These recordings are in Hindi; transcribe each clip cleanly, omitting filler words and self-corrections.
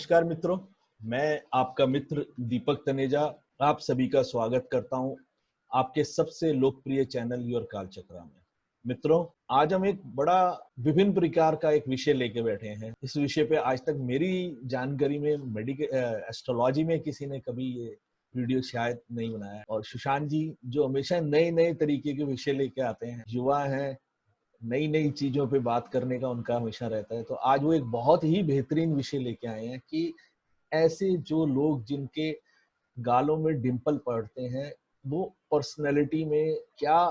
नमस्कार मित्रों, मैं आपका मित्र दीपक तनेजा आप सभी का स्वागत करता हूं आपके सबसे लोकप्रिय चैनल योर कालचक्र में। मित्रों, आज हम एक बड़ा विभिन्न प्रकार का एक विषय लेके बैठे हैं। इस विषय पे आज तक मेरी जानकारी में एस्ट्रोलॉजी में किसी ने कभी ये वीडियो शायद नहीं बनाया। और सुशांत जी जो हमेशा नए नए तरीके के विषय लेके आते हैं, युवा हैं, नई नई चीजों पे बात करने का उनका हमेशा रहता है। तो आज वो एक बहुत ही बेहतरीन विषय लेके आए हैं कि ऐसे जो लोग जिनके गालों में डिंपल पड़ते हैं वो पर्सनैलिटी में क्या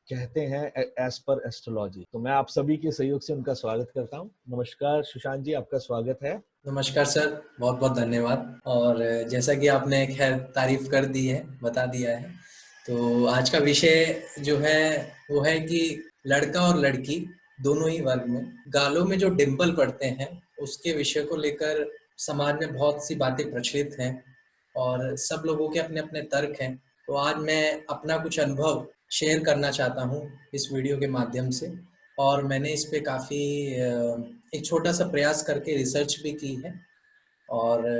कहते हैं एज पर एस्ट्रोलॉजी। तो मैं आप सभी के सहयोग से उनका स्वागत करता हूँ। नमस्कार सुशांत जी, आपका स्वागत है। नमस्कार सर, बहुत बहुत धन्यवाद। और जैसा कि आपने खैर तारीफ कर दी है, बता दिया है, तो आज का विषय जो है वो है कि लड़का और लड़की दोनों ही वर्ग में गालों में जो डिंपल पड़ते हैं उसके विषय को लेकर समाज में बहुत सी बातें प्रचलित हैं और सब लोगों के अपने अपने तर्क हैं। तो आज मैं अपना कुछ अनुभव शेयर करना चाहता हूँ इस वीडियो के माध्यम से। और मैंने इस पे काफ़ी एक छोटा सा प्रयास करके रिसर्च भी की है और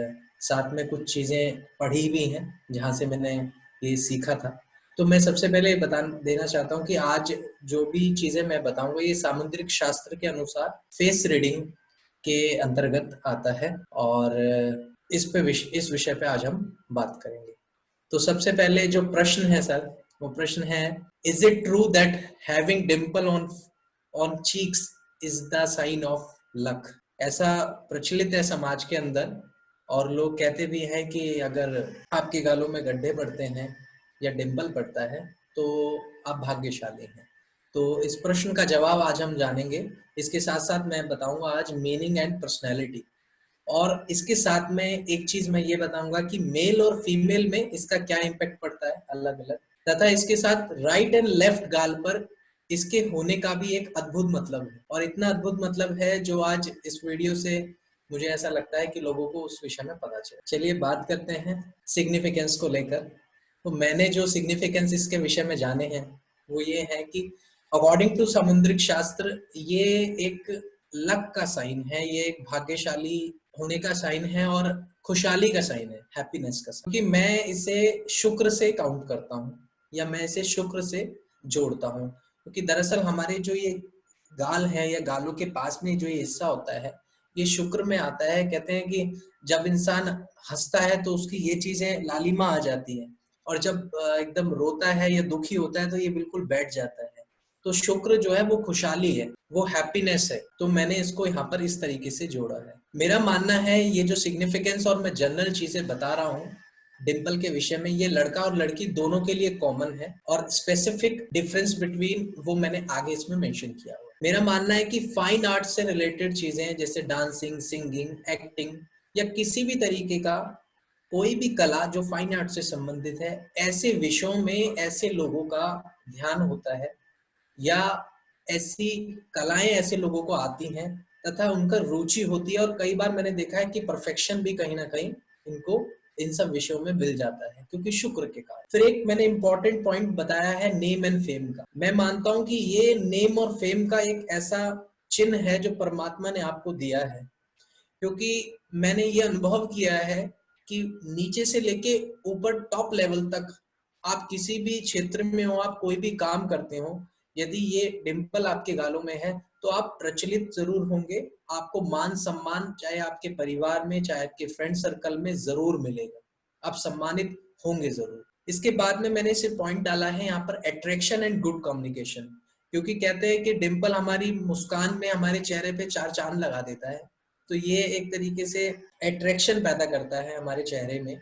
साथ में कुछ चीज़ें पढ़ी भी हैं जहाँ से मैंने ये सीखा था। तो मैं सबसे पहले बता देना चाहता हूँ कि आज जो भी चीज़ें मैं बताऊँगा ये सामुद्रिक शास्त्र के अनुसार फेस रीडिंग के अंतर्गत आता है और इस विषय पे आज हम बात करेंगे। तो सबसे पहले जो प्रश्न है सर, वो प्रश्न है, is it true that having dimple on cheeks is the sign of luck? ऐसा प्रचलित है समाज के अंदर और लोग कहते भी हैं कि अगर आपके गालों में गड्ढे पड़ते हैं या डिम्पल पड़ता है तो आप भाग्यशाली हैं। तो इस प्रश्न का जवाब आज हम जानेंगे। इसके साथ साथ मैं बताऊंगा आज मीनिंग एंड पर्सनैलिटी, और इसके साथ में एक चीज मैं ये बताऊंगा कि मेल और फीमेल में इसका क्या इम्पैक्ट पड़ता है अलग अलग, तथा इसके साथ राइट एंड लेफ्ट गाल पर इसके होने का भी एक अद्भुत मतलब है। और इतना अद्भुत मतलब है जो आज इस वीडियो से मुझे ऐसा लगता है कि लोगों को उस विषय में पता चले। चलिए बात करते हैं सिग्निफिकेंस को लेकर। तो मैंने जो सिग्निफिकेंस इसके विषय में जाने हैं वो ये है कि अकॉर्डिंग टू सामुद्रिक शास्त्र ये एक लक का साइन है, ये एक भाग्यशाली होने का साइन है और खुशहाली का साइन है, हैप्पीनेस का साइन। क्योंकि मैं इसे शुक्र से काउंट करता हूँ या मैं इसे शुक्र से जोड़ता हूँ, क्योंकि दरअसल हमारे जो ये गाल है या गालों के पास में जो ये हिस्सा होता है ये शुक्र में आता है। कहते हैं कि जब इंसान हंसता है तो उसकी ये चीजें लालिमा आ जाती है, और जब एकदम रोता है या दुखी होता है तो ये बिल्कुल बैठ जाता है। तो शुक्र जो है वो खुशहाली है, वो हैप्पीनेस है। तो मैंने इसको यहाँ पर इस तरीके से जोड़ा है। मेरा मानना है ये जो सिग्निफिकेंस और मैं जनरल चीजें बता रहा हूँ डिम्पल के विषय में, ये लड़का और लड़की दोनों के लिए कॉमन है और स्पेसिफिक डिफरेंस बिटवीन वो मैंने आगे इसमें मेंशन किया हुआ। मेरा मानना है कि फाइन आर्ट से रिलेटेड चीजें जैसे डांसिंग, सिंगिंग, एक्टिंग या किसी भी तरीके का कोई भी कला जो फाइन आर्ट से संबंधित है, ऐसे विषयों में ऐसे लोगों का ध्यान होता है या ऐसी कलाएं ऐसे लोगों को आती हैं तथा उनका रुचि होती है। और कई बार मैंने देखा है कि परफेक्शन भी कहीं ना कहीं इनको इन सब विषयों में मिल जाता है क्योंकि शुक्र के कारण। फिर एक मैंने इंपॉर्टेंट पॉइंट बताया है नेम एंड फेम का। मैं मानता हूं कि ये नेम और फेम का एक ऐसा चिन्ह है जो परमात्मा ने आपको दिया है, क्योंकि मैंने ये अनुभव किया है कि नीचे से लेके ऊपर टॉप लेवल तक आप किसी भी क्षेत्र में हो, आप कोई भी काम करते हो, यदि ये डिंपल आपके गालों में है तो आप प्रचलित जरूर होंगे। आपको मान सम्मान चाहे आपके परिवार में चाहे आपके फ्रेंड सर्कल में जरूर मिलेगा, आप सम्मानित होंगे जरूर। इसके बाद में मैंने इसे पॉइंट डाला है यहाँ पर अट्रैक्शन एंड गुड कम्युनिकेशन, क्योंकि कहते हैं कि डिंपल हमारी मुस्कान में हमारे चेहरे पे चार चांद लगा देता है। तो ये एक तरीके से अट्रैक्शन पैदा करता है हमारे चेहरे में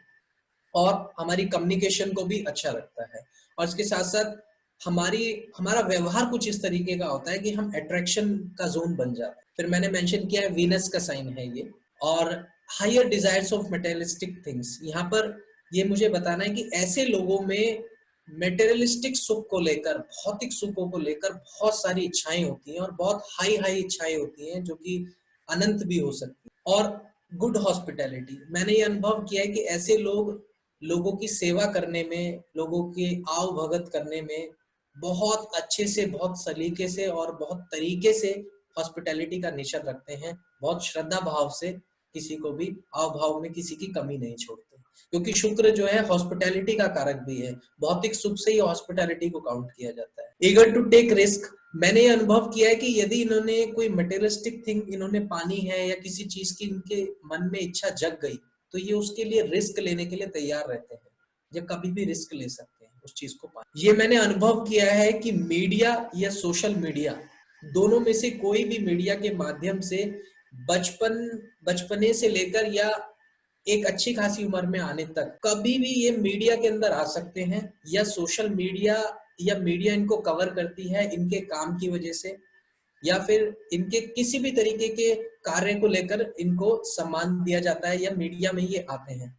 और हमारी कम्युनिकेशन को भी अच्छा रखता है। और इसके साथ साथ हमारा व्यवहार कुछ इस तरीके का होता है कि हम अट्रैक्शन का जोन बन जाते हैं। फिर मैंने मेंशन किया है वीनस का साइन है ये। और higher desires of materialistic things, यहाँ पर ये मुझे बताना है कि ऐसे लोगों में मेटेरियलिस्टिक सुख को लेकर, भौतिक सुखों को लेकर बहुत सारी इच्छाएं होती हैं और बहुत हाई हाई इच्छाएं होती हैं जो कि अनंत भी हो सकती है। और गुड हॉस्पिटैलिटी, मैंने ये अनुभव किया है कि ऐसे लोग लोगों की सेवा करने में, लोगों की आव भगत करने में बहुत अच्छे से, बहुत सलीके से और बहुत तरीके से हॉस्पिटैलिटी का नेचर रखते हैं, बहुत श्रद्धा भाव से, किसी को भी आव भाव में किसी की कमी नहीं छोड़ते, क्योंकि शुक्र जो है हॉस्पिटैलिटी का कारक भी है। भौतिक सुख से ही हॉस्पिटैलिटी को काउंट किया जाता है। ईगर टू टेक रिस्क, मैंने ये अनुभव किया है कि यदि इन्होंने कोई मटेरियलिस्टिक थिंग इन्होंने पानी है या किसी चीज की इनके मन में इच्छा जग गई, तो ये उसके लिए रिस्क लेने के लिए तैयार रहते हैं, ये कभी भी रिस्क ले सकते हैं उस चीज को पाने। ये मैंने अनुभव किया है कि मीडिया या सोशल मीडिया, दोनों में से कोई भी मीडिया के माध्यम से बचपने से लेकर या एक अच्छी खासी उम्र में आने तक कभी भी ये मीडिया के अंदर आ सकते हैं, या सोशल मीडिया या मीडिया इनको कवर करती है इनके काम की वजह से, या फिर इनके किसी भी तरीके के कार्य को लेकर इनको सम्मान दिया जाता है या मीडिया में ये आते हैं।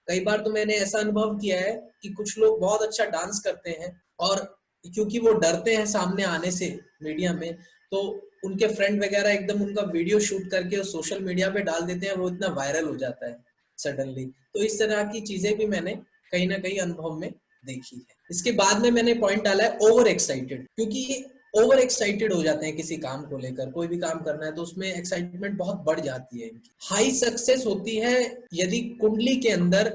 कई बार तो मैंने ऐसा अनुभव किया है कि कुछ लोग बहुत अच्छा डांस करते हैं और क्योंकि वो डरते हैं सामने आने से मीडिया में, तो उनके फ्रेंड वगैरह एकदम उनका वीडियो शूट करके सोशल मीडिया पे डाल देते हैं, वो इतना वायरल हो जाता है सडनली। तो इस तरह की चीजें भी मैंने कहीं ना कहीं अनुभव में देखी है। इसके बाद में मैंने पॉइंट डाला है ओवर एक्साइटेड, क्योंकि ये ओवर एक्साइटेड हो जाते हैं किसी काम को लेकर, कोई भी काम करना है तो उसमें एक्साइटमेंट बहुत बढ़ जाती है इनकी। हाई सक्सेस होती है यदि कुंडली के अंदर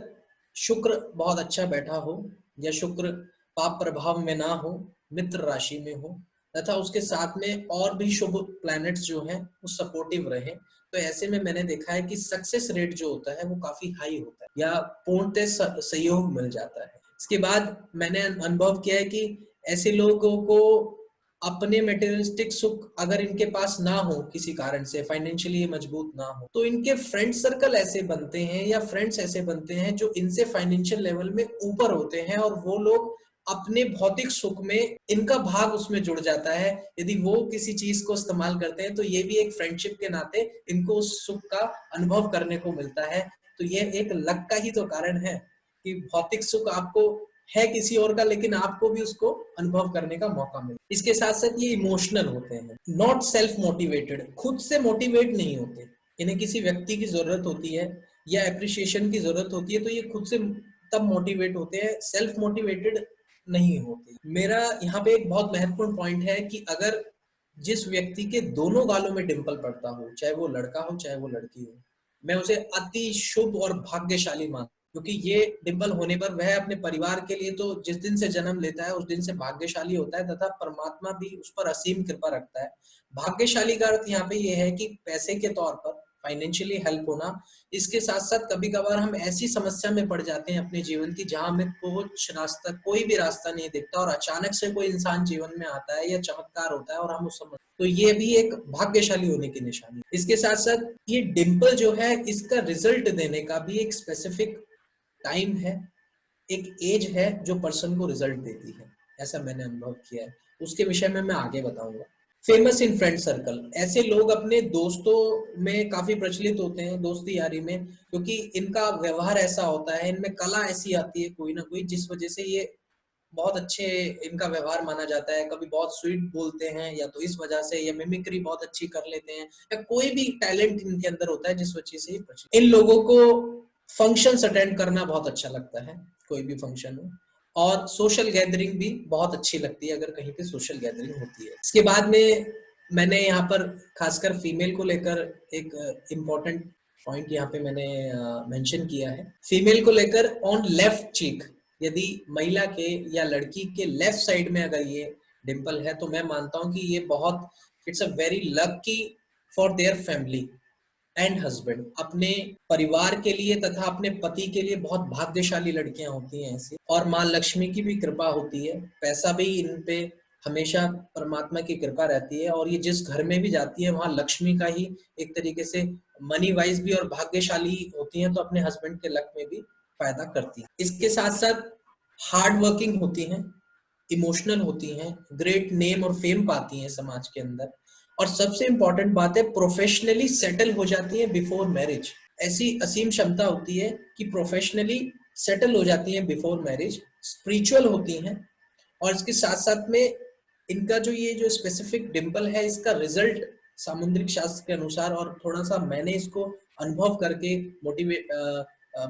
शुक्र बहुत अच्छा बैठा हो, या शुक्र पाप प्रभाव में ना हो, मित्र राशि में हो, तथा उसके साथ में और भी शुभ प्लैनेट्स जो हैं वो सपोर्टिव रहे। तो ऐसे में मैंने देखा है कि सक्सेस रेट जो होता है वो काफी हाई होता है या पूर्णतः सहयोग मिल जाता है। इसके बाद मैंने अनुभव किया है कि ऐसे लोगों को अपने मटेरियलिस्टिक सुख अगर इनके पास ना हो, किसी कारण से फाइनेंशियली मजबूत ना हो, तो इनके फ्रेंड सर्कल ऐसे बनते हैं या फ्रेंड्स ऐसे बनते हैं जो इनसे फाइनेंशियल लेवल में ऊपर होते हैं, और वो लोग अपने भौतिक सुख में इनका भाग उसमें जुड़ जाता है। यदि वो किसी चीज को इस्तेमाल करते हैं तो ये भी एक फ्रेंडशिप के नाते इनको उस सुख का अनुभव करने को मिलता है। तो ये एक लक का ही तो कारण है कि भौतिक सुख आपको है किसी और का, लेकिन आपको भी उसको अनुभव करने का मौका मिले। इसके साथ साथ ये इमोशनल होते हैं, नॉट सेल्फ मोटिवेटेड, खुद से मोटिवेट नहीं होते। इन्हें किसी व्यक्ति की जरूरत होती है या एप्रिसिएशन की जरूरत होती है तो ये खुद से तब मोटिवेट होते हैं, सेल्फ मोटिवेटेड नहीं होते। मेरा यहाँ पे एक बहुत महत्वपूर्ण पॉइंट है कि अगर जिस व्यक्ति के दोनों गालों में डिंपल पड़ता हो, चाहे वो लड़का हो चाहे वो लड़की हो, मैं उसे अति शुभ और भाग्यशाली मानता हूं, क्योंकि ये डिंपल होने पर वह अपने परिवार के लिए तो जिस दिन से जन्म लेता है उस दिन से भाग्यशाली होता है, तथा परमात्मा भी उस पर असीम कृपा रखता है। भाग्यशाली का अर्थ यहाँ पे ये है कि पैसे के तौर पर फाइनेंशियली हेल्प होना। इसके साथ साथ कभी कभार हम ऐसी समस्या में पड़ जाते हैं अपने जीवन की जहां हमें कोई भी रास्ता नहीं दिखता, और अचानक से कोई इंसान जीवन में आता है या चमत्कार होता है और हम उस समय, तो ये भी एक भाग्यशाली होने की निशानी। इसके साथ साथ ये डिंपल जो है इसका रिजल्ट देने का भी एक स्पेसिफिक टाइम है, एक एज है जो पर्सन को रिजल्ट देती है, ऐसा मैंने अनुभव किया है। उसके विषय में मैं आगे बताऊंगा। फेमस इन फ्रेंड सर्कल, ऐसे लोग अपने दोस्तों में काफी प्रचलित होते हैं, दोस्ती यारी में, क्योंकि इनका व्यवहार ऐसा होता है, इनमें कला ऐसी आती है कोई ना कोई, जिस वजह से ये बहुत अच्छे इनका व्यवहार माना जाता है। कभी बहुत स्वीट बोलते हैं या तो इस वजह से, या मिमिक्री बहुत अच्छी कर लेते हैं, या कोई भी टैलेंट इनके अंदर होता है जिस वजह से इन लोगों को फंक्शंस अटेंड करना बहुत अच्छा लगता है, कोई भी फंक्शन हो, और सोशल गैदरिंग भी बहुत अच्छी लगती है अगर कहीं पे सोशल गैदरिंग होती है। इसके बाद में मैंने यहाँ पर खासकर फीमेल को लेकर एक इम्पोर्टेंट पॉइंट यहाँ पे मैंने मेंशन किया है। फीमेल को लेकर ऑन लेफ्ट चीक, यदि महिला के या लड़की के लेफ्ट साइड में अगर ये डिंपल है तो मैं मानता हूँ कि ये बहुत, it's a very lucky for their family and husband, अपने परिवार के लिए तथा अपने पति के लिए बहुत भाग्यशाली लड़कियां होती हैं ऐसी। और माँ लक्ष्मी की भी कृपा होती है, पैसा भी इन पे हमेशा परमात्मा की कृपा रहती है, और ये जिस घर में भी जाती है वहां लक्ष्मी का ही एक तरीके से मनी वाइज भी और भाग्यशाली होती हैं, तो अपने हस्बैंड के लक में भी फायदा करती है। इसके साथ साथ हार्ड वर्किंग होती हैं, इमोशनल होती हैं, ग्रेट नेम और फेम पाती हैं समाज के अंदर, और सबसे इंपॉर्टेंट बात है प्रोफेशनली सेटल हो जाती है बिफोर मैरिज। ऐसी असीम क्षमता होती है कि प्रोफेशनली सेटल हो जाती है बिफोर मैरिज, स्पिरिचुअल होती हैं, और इसके साथ साथ में इनका जो स्पेसिफिक डिंपल है इसका रिजल्ट सामुद्रिक शास्त्र के अनुसार, और थोड़ा सा मैंने इसको अनुभव करके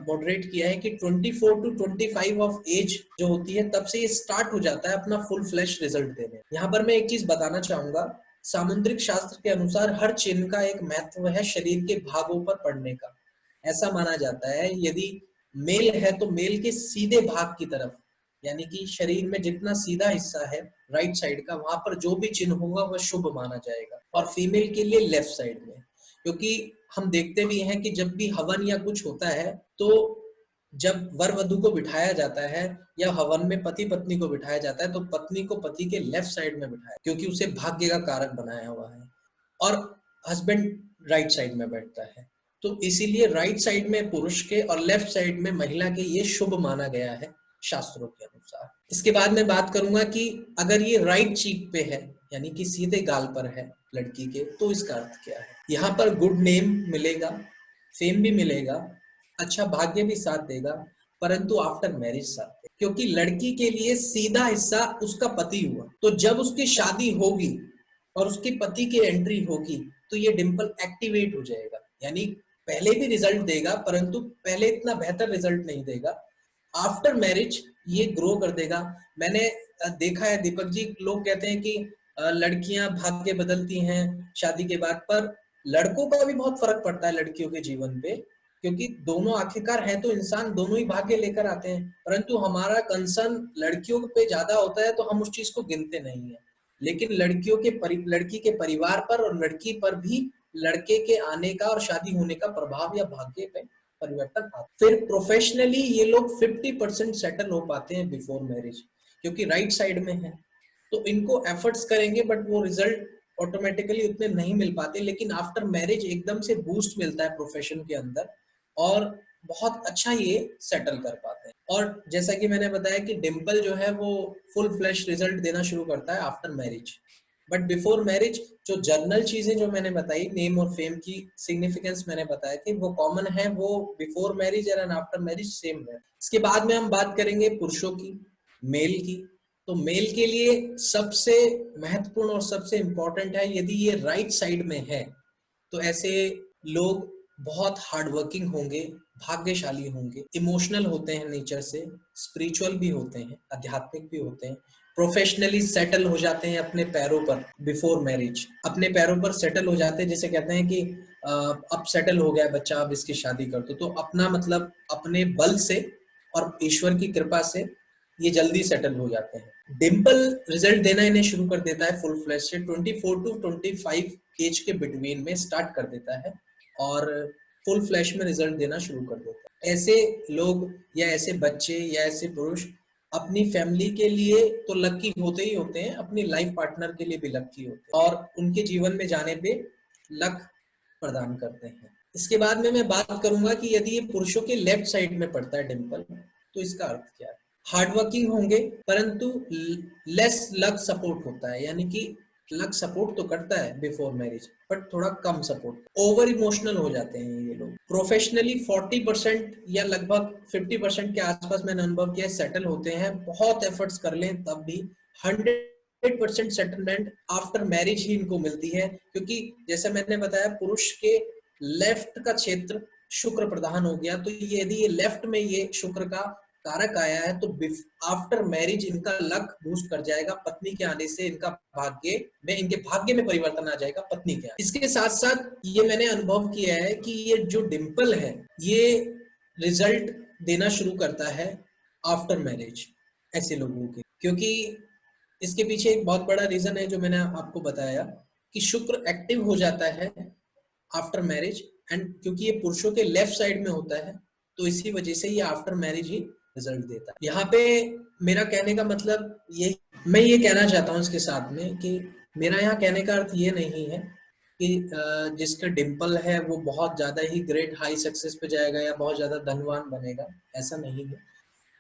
मॉडरेट किया है कि 24 to 25 ऑफ एज जो होती है तब से ये स्टार्ट हो जाता है अपना फुल फ्लैश रिजल्ट देने। यहाँ पर मैं एक चीज बताना चाहूंगा, सामुद्रिक शास्त्र के अनुसार हर चिन्ह का एक महत्व है शरीर के भागों पर पड़ने का। ऐसा माना जाता है यदि मेल है तो मेल के सीधे भाग की तरफ, यानी कि शरीर में जितना सीधा हिस्सा है राइट साइड का, वहां पर जो भी चिन्ह होगा वह शुभ माना जाएगा। और फीमेल के लिए लेफ्ट साइड में, क्योंकि हम देखते भी हैं कि जब भी हवन या कुछ होता है तो जब वर वधु को बिठाया जाता है या हवन में पति पत्नी को बिठाया जाता है तो पत्नी को पति के लेफ्ट साइड में बिठाया, क्योंकि उसे भाग्य का कारक बनाया हुआ है, और हस्बैंड राइट साइड में बैठता है। तो इसीलिए राइट साइड में पुरुष के और लेफ्ट साइड में महिला के ये शुभ माना गया है शास्त्रों के अनुसार। इसके बाद मैं बात करूंगा कि अगर ये राइट चीक पे है, यानी कि सीधे गाल पर है लड़की के, तो इसका अर्थ क्या है। यहाँ पर गुड नेम मिलेगा, फेम भी मिलेगा, अच्छा भाग्य भी साथ देगा, परंतु आफ्टर मैरिज साथ देगा, क्योंकि लड़की के लिए सीधा हिस्सा उसका पति हुआ। तो जब उसकी शादी होगी और उसके पति की एंट्री होगी तो ये डिंपल एक्टिवेट हो जाएगा, यानी पहले भी रिजल्ट देगा परंतु पहले इतना बेहतर रिजल्ट नहीं देगा, आफ्टर मैरिज ये ग्रो कर देगा। मैंने देखा है दीपक जी, लोग कहते हैं कि लड़कियां भाग्य बदलती हैं शादी के बाद, पर लड़कों का भी बहुत फर्क पड़ता है लड़कियों के जीवन पे, क्योंकि दोनों आखिरकार है तो इंसान, दोनों ही भाग्य लेकर आते हैं, परंतु हमारा कंसर्न लड़कियों पे ज्यादा होता है तो हम उस चीज को गिनते नहीं है। लेकिन लड़की के परिवार पर और लड़की पर भी लड़के के आने का और शादी होने का प्रभाव या भाग्य पे परिवर्तन आता। फिर प्रोफेशनली ये लोग 50% सेटल हो पाते हैं बिफोर मैरिज, क्योंकि राइट साइड में है तो इनको एफर्ट्स करेंगे बट वो रिजल्ट ऑटोमेटिकली उतने नहीं मिल पाते, लेकिन आफ्टर मैरिज एकदम से बूस्ट मिलता है प्रोफेशन के अंदर और बहुत अच्छा ये सेटल कर पाते हैं। और जैसा कि मैंने बताया कि डिंपल जो है वो फुल फ्लैश रिजल्ट देना शुरू करता है after marriage, but before marriage जो जर्नल चीजें जो मैंने बताई, नेम और फेम की सिग्निफिकेंस मैंने बताया कि वो कॉमन है, वो before marriage and after marriage same है। इसके बाद में हम बात करेंगे पुरुषों की, मेल की। तो मेल के लिए सबसे महत्वपूर्ण और सबसे इंपॉर्टेंट है, यदि ये राइट साइड में है तो ऐसे लोग बहुत हार्डवर्किंग होंगे, भाग्यशाली होंगे, इमोशनल होते हैं नेचर से, स्पिरिचुअल भी होते हैं, आध्यात्मिक भी होते हैं, प्रोफेशनली सेटल हो जाते हैं अपने पैरों पर बिफोर मैरिज, अपने पैरों पर सेटल हो जाते हैं, जिसे कहते हैं कि अब सेटल हो गया बच्चा, अब इसकी शादी कर दो। तो अपना मतलब अपने बल से और ईश्वर की कृपा से ये जल्दी सेटल हो जाते हैं। डिंपल रिजल्ट देना इन्हें शुरू कर देता है फुल फ्लैश से 24 टू 25 एज के बिटवीन में स्टार्ट कर देता है और फुल फ्लैश में रिजल्ट देना शुरू कर देता है। ऐसे लोग या ऐसे बच्चे या ऐसे पुरुष अपनी फैमिली के लिए तो लकी होते ही होते हैं, अपनी लाइफ पार्टनर के लिए भी लकी होते हैं और उनके जीवन में जाने पे लक प्रदान करते हैं। इसके बाद में मैं बात करूंगा कि यदि ये पुरुषों के लेफ्ट साइड में पड़ता है डिंपल, तो इसका अर्थ क्या है। हार्डवर्किंग होंगे परंतु लेस लक सपोर्ट होता है, यानी कि लक सपोर्ट तो करता है बिफोर मैरिज बट थोड़ा कम सपोर्ट, ओवर इमोशनल हो जाते हैं ये लोग। प्रोफेशनली 40% या लगभग 50% के आसपास मैंने अनुभव किया सेटल होते हैं, बहुत एफर्ट्स कर लें तब भी 100% सेटलमेंट आफ्टर मैरिज ही इनको मिलती है, क्योंकि जैसे मैंने बताया पुरुष के लेफ्ट का क्षेत्र शुक्र प्रधान हो गया, तो ये यदि ये लेफ्ट में ये शुक्र का कारक आया है तो आफ्टर मैरिज इनका लक बूस्ट कर जाएगा, पत्नी के आने से इनका इनके भाग्य में परिवर्तन आ जाएगा पत्नी के आने। इसके साथ साथ ये मैंने अनुभव किया है कि ये जो डिंपल है ये रिजल्ट देना शुरू करता है आफ्टर मैरिज ऐसे लोगों के, क्योंकि इसके पीछे एक बहुत बड़ा रीजन है जो मैंने आपको बताया कि शुक्र एक्टिव हो जाता है आफ्टर मैरिज, एंड क्योंकि ये पुरुषों के लेफ्ट साइड में होता है तो इसी वजह से ये आफ्टर मैरिज ही रिजल्ट देता है। यहाँ पे मेरा कहने का मतलब ये, मैं ये कहना चाहता हूँ इसके साथ में कि मेरा यहाँ कहने का अर्थ ये नहीं है कि जिसका डिंपल है वो बहुत ज्यादा ही ग्रेट हाई सक्सेस पे जाएगा या बहुत ज्यादा धनवान बनेगा, ऐसा नहीं है।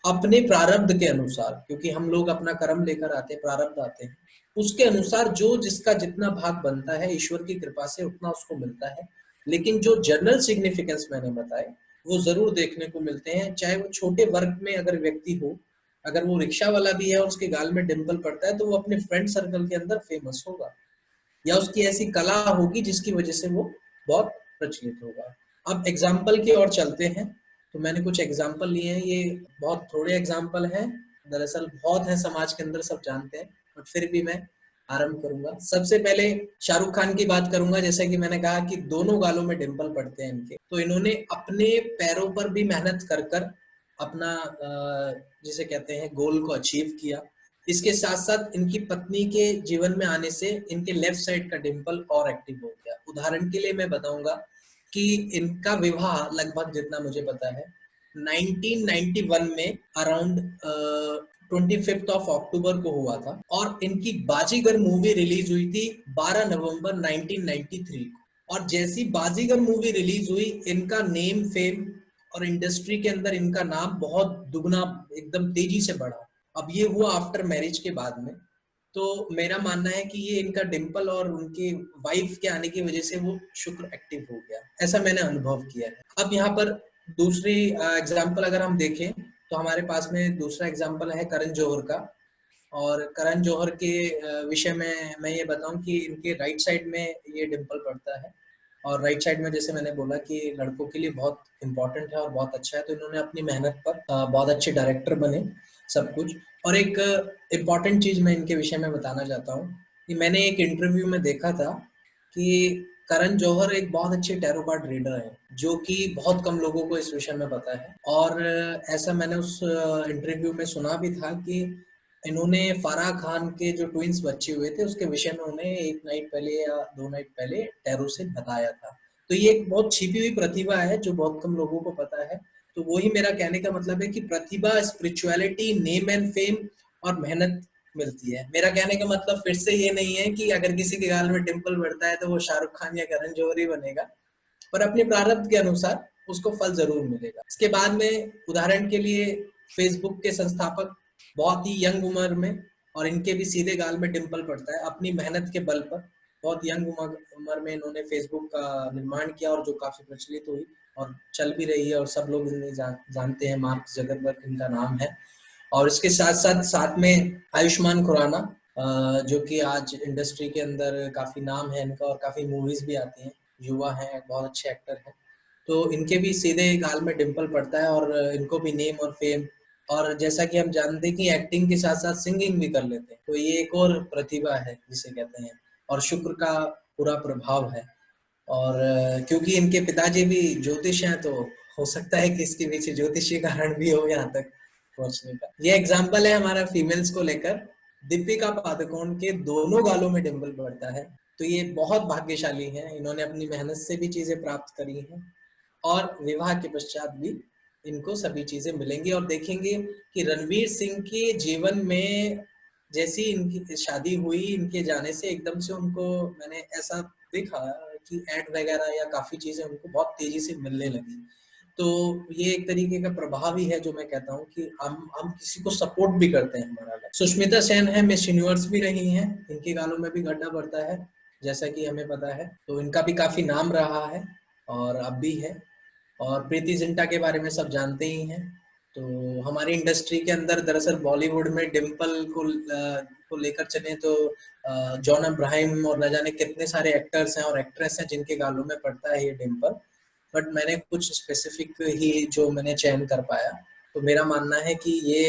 अपने प्रारब्ध के अनुसार, क्योंकि हम लोग अपना कर्म लेकर आते हैं, प्रारब्ध आते हैं, उसके अनुसार जो जिसका जितना भाग बनता है ईश्वर की कृपा से उतना उसको मिलता है। लेकिन जो जनरल सिग्निफिकेंस मैंने बताए वो जरूर देखने को मिलते हैं, चाहे वो छोटे वर्ग में अगर व्यक्ति हो, अगर वो रिक्शा वाला भी है और उसके गाल में डिंपल पड़ता है तो वो अपने फ्रेंड सर्कल के अंदर फेमस होगा या उसकी ऐसी कला होगी जिसकी वजह से वो बहुत प्रचलित होगा। अब एग्जाम्पल की ओर चलते हैं, तो मैंने कुछ एग्जाम्पल लिए हैं, ये बहुत थोड़े एग्जाम्पल हैं, दरअसल बहुत है समाज के अंदर, सब जानते हैं, बट फिर भी मैं आरंभ करूंगा। सबसे पहले शाहरुख खान की बात करूंगा। जैसा कि मैंने कहा कि दोनों गालों में डिंपल पड़ते हैं इनके, तो इन्होंने अपने पैरों पर भी मेहनत कर कर अपना जिसे कहते हैं गोल को अचीव किया। इसके साथ साथ इनकी पत्नी के जीवन में आने से इनके लेफ्ट साइड का डिंपल और एक्टिव हो गया। उदाहरण के लिए मैं बताऊंगा कि इनका विवाह लगभग, जितना मुझे पता है, 1991 में अराउंड 25 ऑफ अक्टूबर को हुआ था, और इनकी बाजीगर मूवी रिलीज हुई थी 12 नवंबर 1993 को। और जैसी बाजीगर मूवी रिलीज हुई, इनका नेम फेम और इंडस्ट्री के अंदर इनका नाम बहुत दुगना एकदम तेजी से बढ़ा। अब ये हुआ आफ्टर मैरिज के बाद में। तो मेरा मानना है कि ये इनका डिंपल और उनके वाइफ के आने की वजह से वो शुक्र एक्टिव हो गया, ऐसा मैंने अनुभव किया है। अब यहाँ पर दूसरी एग्जाम्पल अगर हम देखें तो हमारे पास में दूसरा एग्जाम्पल है करण जौहर का। और करण जौहर के विषय में मैं ये बताऊं कि इनके राइट साइड में ये डिंपल पड़ता है। और राइट साइड में, जैसे मैंने बोला, कि लड़कों के लिए बहुत इंपॉर्टेंट है और बहुत अच्छा है। तो इन्होंने अपनी मेहनत पर बहुत अच्छे डायरेक्टर बने, सब कुछ। और एक इम्पॉर्टेंट चीज मैं इनके विषय में बताना चाहता हूँ कि मैंने एक इंटरव्यू में देखा था कि करण जौहर एक बहुत अच्छे टैरो कार्ड रीडर है, जो कि बहुत कम लोगों को इस विषय में पता है। और ऐसा मैंने उस इंटरव्यू में सुना भी था कि इन्होंने फराह खान के जो ट्विंस बच्चे हुए थे उसके विषय में उन्हें एक नाइट पहले या 2 नाइट पहले टैरो से बताया था। तो ये एक बहुत छिपी हुई प्रतिभा है जो बहुत कम लोगों को पता है। तो वही मेरा कहने का मतलब है कि प्रतिभा, स्पिरिचुअलिटी, नेम एंड फेम और मेहनत मिलती है। मेरा कहने का मतलब फिर से ये नहीं है कि अगर किसी के गाल में डिंपल बढ़ता है तो वो शाहरुख खान या करण जौहर ही बनेगा, पर अपने प्रारब्ध के अनुसार उसको फल जरूर मिलेगा। इसके बाद में उदाहरण के लिए फेसबुक के संस्थापक बहुत ही यंग उम्र में, और इनके भी सीधे गाल में डिंपल पड़ता है, अपनी मेहनत के बल पर बहुत यंग उम्र में इन्होंने फेसबुक का निर्माण किया, और जो काफी प्रचलित हुई और चल भी रही है, और सब लोग इन्हें जानते हैं। मार्क जकरबर्ग इनका नाम है। और इसके साथ साथ साथ में आयुष्मान खुराना, जो कि आज इंडस्ट्री के अंदर काफी नाम है इनका और काफी मूवीज भी आती हैं, युवा हैं, बहुत अच्छे एक्टर हैं। तो इनके भी सीधे गाल में डिंपल पड़ता है और इनको भी नेम और फेम, और जैसा कि हम जानते हैं कि एक्टिंग के साथ साथ सिंगिंग भी कर लेते हैं, तो ये एक और प्रतिभा है जिसे कहते हैं, और शुक्र का पूरा प्रभाव है। और क्योंकि इनके पिताजी भी ज्योतिष हैं, तो हो सकता है कि इसके पीछे ज्योतिषी कारण भी हो यहाँ तक पहुंचने का। ये एग्जाम्पल है हमारा फीमेल्स को लेकर। दीपिका पादुकोण के दोनों गालों में डिंपल पड़ता है, तो ये बहुत भाग्यशाली हैं। इन्होंने अपनी मेहनत से भी चीजें प्राप्त करी हैं, और विवाह के पश्चात भी इनको सभी चीजें मिलेंगी। और देखेंगे कि रणवीर सिंह के जीवन में जैसी इनकी शादी हुई, इनके जाने से एकदम से उनको मैंने ऐसा देखा कि ऐड वगैरह या काफी चीजें उनको बहुत तेजी से मिलने लगी। तो ये एक तरीके का प्रभाव ही है, जो मैं कहता हूँ कि हम किसी को सपोर्ट भी करते हैं हमारा। सुष्मिता सेन है, मिस यूनिवर्स भी रही हैं, इनके गालों में भी गड्ढा बढ़ता है जैसा कि हमें पता है। तो इनका भी काफी नाम रहा है और अब भी है। और प्रीति जिंटा के बारे में सब जानते ही हैं। तो हमारी इंडस्ट्री के अंदर दरअसल बॉलीवुड में डिंपल को लेकर चले तो जॉन अब्राहम और न जाने कितने सारे एक्टर्स हैं और एक्ट्रेस हैं जिनके गालों में पड़ता है ये डिंपल। बट मैंने कुछ स्पेसिफिक ही जो मैंने चयन कर पाया। तो मेरा मानना है कि ये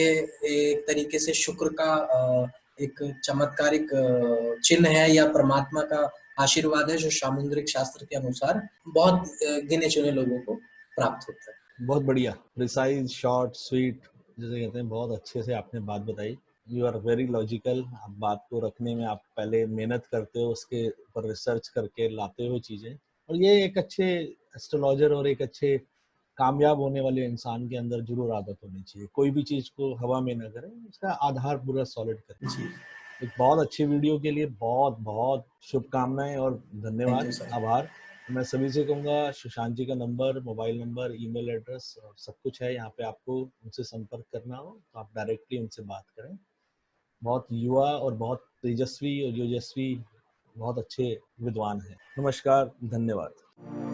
एक तरीके से शुक्र का एक चमत्कारिक चिन्ह है या परमात्मा का आशीर्वाद है, जो सामुद्रिक शास्त्र के अनुसार बहुत गिने चुने लोगों को प्राप्त होता है। बहुत बढ़िया, प्रिसाइज, शॉर्ट, स्वीट, जैसे कहते हैं, बहुत अच्छे से आपने बात बताई। You are very logical. आप बात को रखने में आप पहले मेहनत करते हो, उसके ऊपर रिसर्च करके लाते हो चीजें। और ये एक अच्छे एस्ट्रोलॉजर और एक अच्छे कामयाब होने वाले इंसान के अंदर जरूर आदत होनी चाहिए। कोई भी चीज को हवा में ना करें, उसका आधार पूरा सॉलिड करें। जी, एक बहुत अच्छी वीडियो के लिए बहुत बहुत शुभकामनाएं और थैंक धन्यवाद, यू सर। आभार। मैं सभी से कहूँगा, सुशांत जी का number, mobile number, email address और सब कुछ है यहाँ पे। आपको उनसे संपर्क करना हो तो आप डायरेक्टली उनसे बात करें। बहुत युवा और बहुत तेजस्वी और योजस्वी, बहुत अच्छे विद्वान हैं। नमस्कार, धन्यवाद।